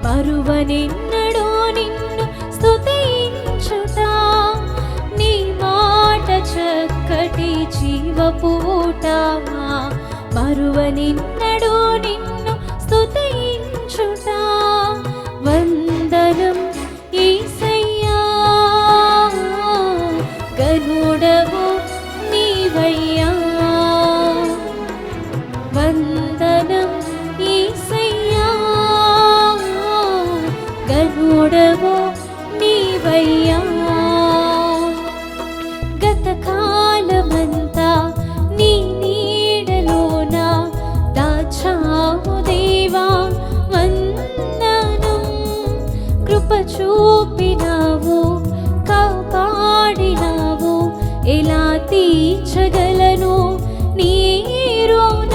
మరువనెన్నడూ నిన్ను స్తుతించుట నీ మాట చక్కటి జీవపూట మరువనెన్నడూ నిన్ను స్తుతించుట వందనం యేసయ్యా గనుడవు నీవయ్యా వందనం యేసయ్యా గనుడవు నీవయ్యా గతకాలమంతా నీ నీడలోన దాచావు దేవా వందనం కృప చూపినావు కాపాడినావు ఎలా తీర్చగలను నీ రుణం